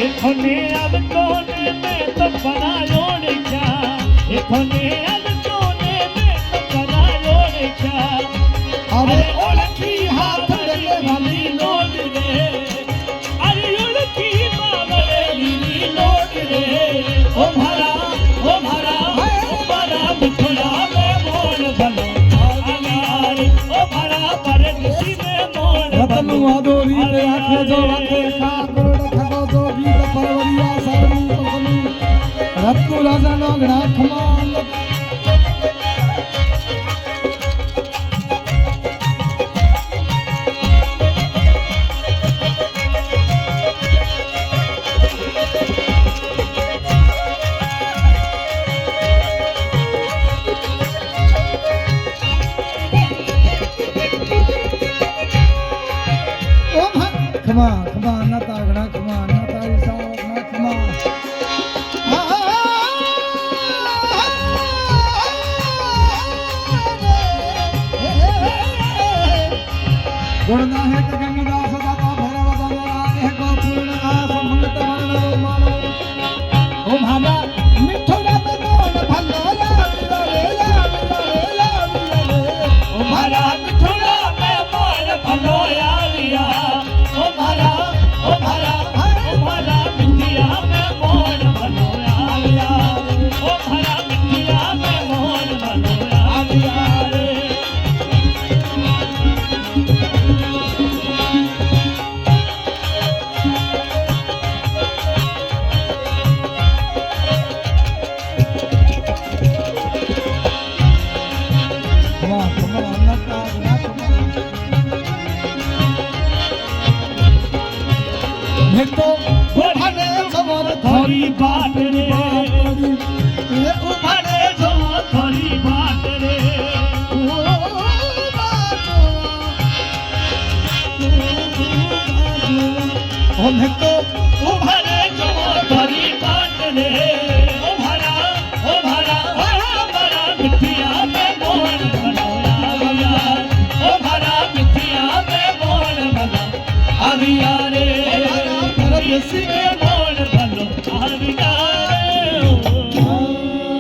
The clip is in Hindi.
एखने अब कोने में तो बना लोड़ क्या, एखने अब कोने में तो बना लोड़ क्या, अरे ओळखी हाथ वाली लोड़ रे, अरे ओळखी मावळेली लोड़ रे, ओ भरा मिठुरा में मोर बनो आया आदोरी रे आखे जो आखे खा कोड खगो जो गीत परवरिया सरनी पसनी रत्तु राजा नो घड़ा khaman Come on, not that, come on, not that is all, not come on. गुणना है कि गंगादास दाता भैरव दाता है को पूर्ण आस मंगत वर्ण मानो ओ भाला मिठोड़ा में मोन भलो ओ मारा मिठोड़ा में मोन भलो यारिया ओ मारा मिठिया में मोन भलो यारिया ओ मारा मिठिया में मोन भलो यारिया रे तो उभारे समर थोड़ी बाट रे उभारे जो थोड़ी बाट रे हम तो उभारे जो थोड़ी बाट रे उभारा मिठिया में मोन भलो यारिया उभारा मिठिया में मोन भलो यारिया रे Yes,